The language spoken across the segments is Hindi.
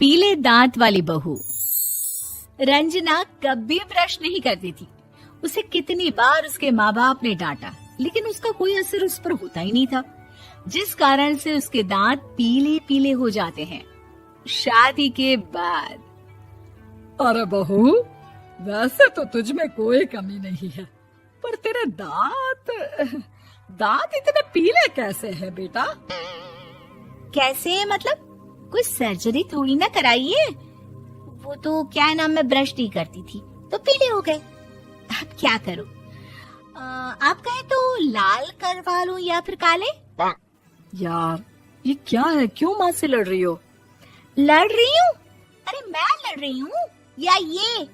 पीले दांत वाली बहू। रंजना कभी ब्रश नहीं करती थी। उसे कितनी बार उसके माँ बाप ने डांटा, लेकिन उसका कोई असर उस पर होता ही नहीं था, जिस कारण से उसके दांत पीले पीले हो जाते हैं। शादी के बाद। अरे बहू, वैसे तो तुझ में कोई कमी नहीं है, पर तेरे दांत इतने पीले कैसे हैं बेटा? कैसे मतलब? कोई सर्जरी थोड़ी ना कराई है। वो तो क्या नाम, मैं ब्रश नहीं करती थी तो पीले हो गए। अब क्या करूं? आप कहे तो लाल करवा लूं या फिर काले? यार ये क्या है, क्यों माँ से लड़ रही हो? लड़ रही हूँ? अरे मैं लड़ रही हूँ या ये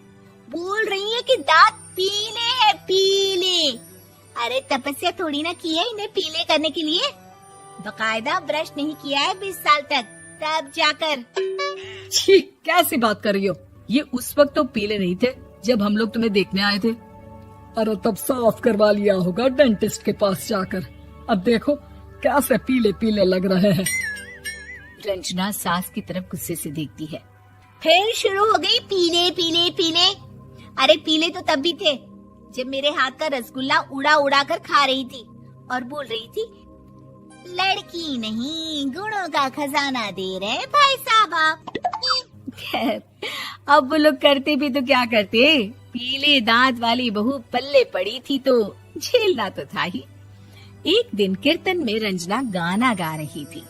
बोल रही है कि दांत पीले हैं, पीले। अरे तपस्या थोड़ी ना की है इन्हें पीले करने के लिए। बकायदा ब्रश नहीं किया है 20 साल तक, तब जाकर। छी, कैसी बात कर रही हो? ये उस वक्त तो पीले नहीं थे जब हम लोग तुम्हें देखने आए थे। अरे तब साफ करवा लिया होगा डेंटिस्ट के पास जाकर। अब देखो कैसे पीले पीले लग रहे हैं। रंजना सास की तरफ गुस्से से देखती है। फिर शुरू हो गई पीले पीले पीले। अरे पीले तो तब भी थे जब मेरे हाथ का रसगुल्ला उड़ा उड़ा कर खा रही थी और बोल रही थी, लड़की नहीं गुणों का खजाना दे रहे भाई साहब। खैर, अब वो लोग करते भी तो क्या करते, पीले दांत वाली बहू पल्ले पड़ी थी तो झेलना तो था ही। एक दिन कीर्तन में रंजना गाना गा रही थी।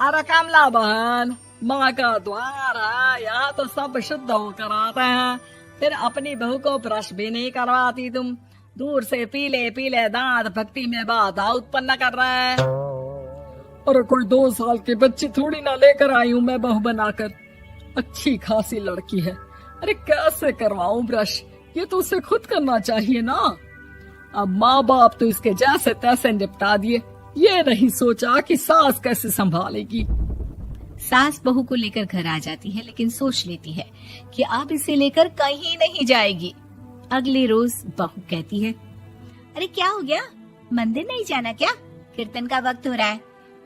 अरे कमला बहन, माँ का द्वार है, यहाँ तो सब शुद्ध होकर आते हैं, फिर अपनी बहू को ब्रश भी नहीं करवाती तुम। दूर से पीले पीले दांत भक्ति में बाधा उत्पन्न कर रहे हैं। और कोई 2 साल के बच्ची थोड़ी ना लेकर आई हूँ मैं बहू बनाकर। अच्छी खासी लड़की है, अरे कैसे करवाऊं ब्रश? ये तो उसे खुद करना चाहिए ना। अब माँ बाप तो इसके जैसे तैसे निपटा दिए, ये नहीं सोचा कि सास कैसे संभालेगी। सास बहू को लेकर घर आ जाती है, लेकिन सोच लेती है कि अब इसे लेकर कहीं नहीं जाएगी। अगले रोज बहू कहती है, अरे क्या हो गया, मंदिर नहीं जाना क्या? कीर्तन का वक्त हो रहा है।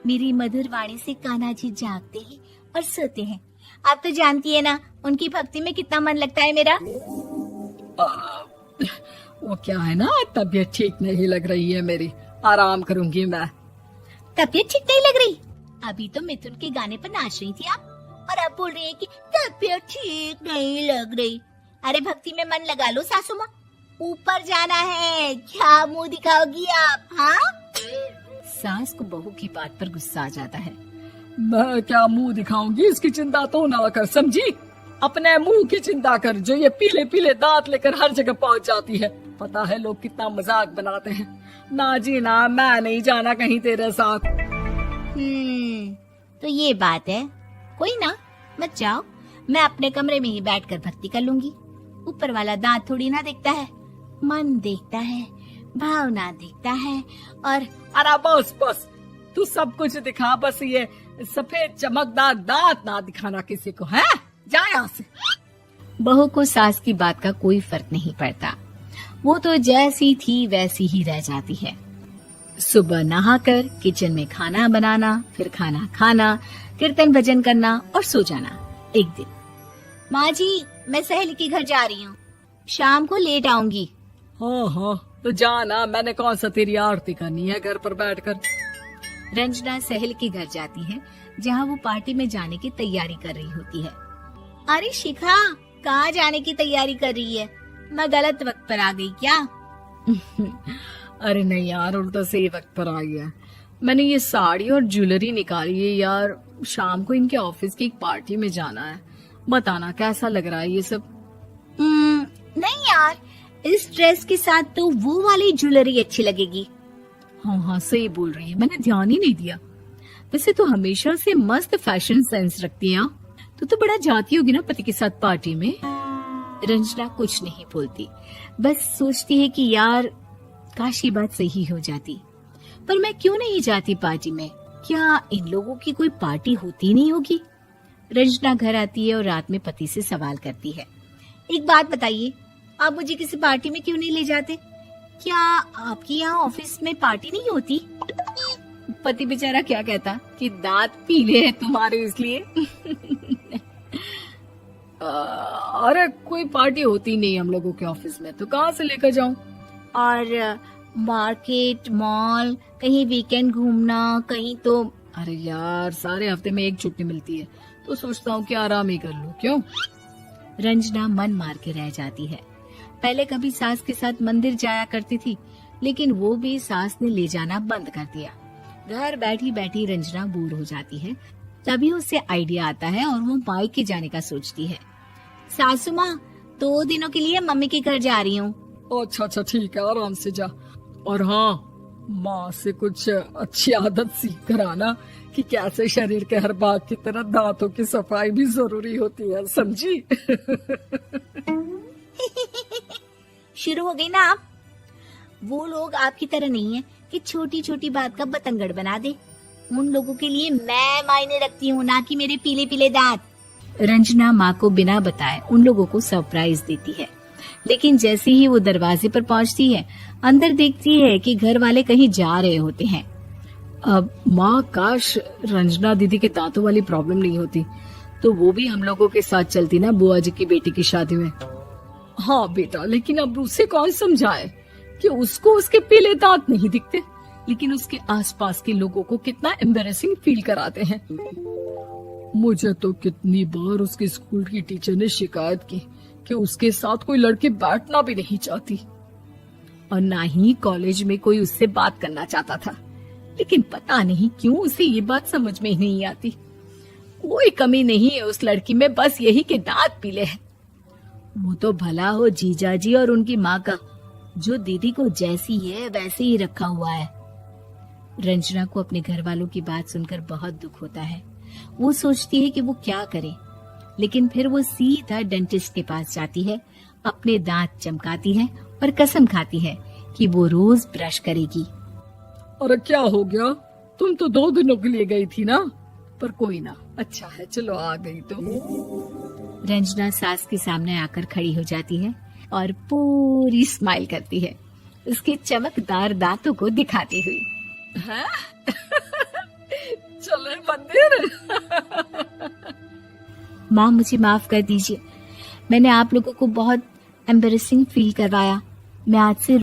मेरी मधुर वाणी से कान्हा जी जागते हैं और सोते हैं। आप तो जानती है ना उनकी भक्ति में कितना मन लगता है मेरा। वो क्या है ना, तबीयत ठीक नहीं लग रही है मेरी, आराम करूंगी मैं। तबीयत ठीक नहीं लग रही? अभी तो मिथुन के गाने पर नाच रही थी आप, और अब बोल रही है कि तबीयत ठीक नहीं लग रही। अरे भक्ति में मन लगा लो सासू माँ, ऊपर जाना है, क्या मुंह दिखाओगी आप? हाँ? सास को बहू की बात पर गुस्सा आ जाता है। मैं क्या मुंह दिखाऊंगी, इसकी चिंता तो ना कर, समझी? अपने मुंह की चिंता कर, जो ये पीले पीले दांत लेकर हर जगह पहुंच जाती है। पता है लोग कितना मजाक बनाते हैं। ना जी ना, मैं नहीं जाना कहीं तेरे साथ। तो ये बात है। कोई ना, मत जाओ, मैं अपने कमरे में ही बैठकर भक्ति कर लूंगी। ऊपर वाला दांत थोड़ी ना देखता है, मन देखता है, भावना देखता है। और अरे बस बस, तू सब कुछ दिखा, बस ये सफेद चमकदार दांत ना दिखाना किसी को, है? जा यहाँ से। बहू को सास की बात का कोई फर्क नहीं पड़ता, वो तो जैसी थी वैसी ही रह जाती है। सुबह नहाकर किचन में खाना बनाना, फिर खाना खाना, कीर्तन भजन करना और सो जाना। एक दिन, माँ जी मैं सहेली के घर जा रही हूँ, शाम को लेट आऊंगी। हाँ, तो जाना, मैंने कौन सा तेरी आरती करनी है घर पर बैठकर। रंजना सहेली के घर जाती है, जहाँ वो पार्टी में जाने की तैयारी कर रही होती है। अरे शिखा, कहाँ जाने की तैयारी कर रही है? मैं गलत वक्त पर आ गई क्या? अरे नहीं यार, उल्टा सही वक्त पर आई है। मैंने ये साड़ी और ज्वेलरी निकाली है यार, शाम को इनके ऑफिस की एक पार्टी में जाना है। बताना कैसा लग रहा है ये सब? नहीं यार, इस ड्रेस के साथ तो वो वाली ज्वेलरी अच्छी लगेगी। हाँ, सही बोल रही है, मैंने ध्यान ही नहीं दिया। वैसे तो हमेशा से मस्त फैशन सेंस रखती है। तो बड़ा जाती होगी ना पति के साथ पार्टी में। रंजना कुछ नहीं बोलती, बस सोचती है कि यार काश ये बात सही हो जाती, पर मैं क्यों नहीं जाती पार्टी में? क्या इन लोगों की कोई पार्टी होती नहीं होगी? रंजना घर आती है और रात में पति से सवाल करती है, एक बात बताइए, आप मुझे किसी पार्टी में क्यों नहीं ले जाते? क्या आपके यहाँ ऑफिस में पार्टी नहीं होती? पति बेचारा क्या कहता कि दांत पीले हैं तुम्हारे इसलिए। अरे कोई पार्टी होती नहीं हम लोगों के ऑफिस में, तो कहाँ से लेकर जाऊं? और मार्केट, मॉल, कहीं वीकेंड घूमना, कहीं तो। अरे यार सारे हफ्ते में एक छुट्टी मिलती है, तो सोचता हूँ कि आराम ही कर लूं। क्यों? रंजना मन मार के रह जाती है। पहले कभी सास के साथ मंदिर जाया करती थी, लेकिन वो भी सास ने ले जाना बंद कर दिया। घर बैठी बैठी रंजना बोर हो जाती है। तभी उसे आइडिया आता है और वो मायके जाने का सोचती है। सासू माँ, 2 दिनों के लिए मम्मी के घर जा रही हूँ। अच्छा अच्छा ठीक है, आराम से जा। और हाँ, माँ से कुछ अच्छी आदत सीख कर आना कि कैसे शरीर के हर भाग की तरह दांतों की सफाई भी जरूरी होती है, समझी? शुरू हो गई ना आप। वो लोग आपकी तरह नहीं है कि छोटी छोटी बात का बतंगड़ बना दे। उन लोगों के लिए मैं मायने रखती हूँ, ना कि मेरे पीले पीले दांत। रंजना माँ को बिना बताए उन लोगों को सरप्राइज देती है, लेकिन जैसे ही वो दरवाजे पर पहुंचती है, अंदर देखती है कि घर वाले कहीं जा रहे होते हैं। अब माँ, काश रंजना दीदी के दांतों वाली प्रॉब्लम नहीं होती, तो वो भी हम लोगों के साथ चलती ना बुआ जी की बेटी की शादी में। हाँ बेटा, लेकिन अब उसे कौन समझाए कि उसको उसके पीले दांत नहीं दिखते, लेकिन उसके आसपास के लोगों को कितना एम्बैरेसिंग फील कराते हैं। मुझे तो कितनी बार उसके स्कूल की टीचर ने शिकायत की कि उसके साथ कोई लड़की बैठना भी नहीं चाहती, और ना ही कॉलेज में कोई उससे बात करना चाहता था। लेकिन पता नहीं क्यों उसे ये बात समझ में ही नहीं आती। कोई कमी नहीं है उस लड़की में, बस यही कि दांत पीले हैं। वो तो भला हो जीजा जी और उनकी माँ का, जो दीदी को जैसी है वैसे ही रखा हुआ है। रंजना को अपने घर वालों की बात सुनकर बहुत दुख होता है। वो सोचती है कि वो क्या करे, लेकिन फिर वो सीधा डेंटिस्ट के पास जाती है, अपने दांत चमकाती है और कसम खाती है कि वो रोज ब्रश करेगी। अरे क्या हो गया? तुम तो 2 दिनों के लिए गई थी ना, पर कोई ना, अच्छा है, चलो आ गई तो। रंजना सास के सामने आकर खड़ी हो जाती है और पूरी स्माइल करती है, उसके चमकदार दांतों को दिखाती हुई। हैं? चले मंदिर। माँ, मुझे माफ कर दीजिए, मैंने आप लोगों को बहुत एम्बैरेसिंग फील करवाया। मैं आज से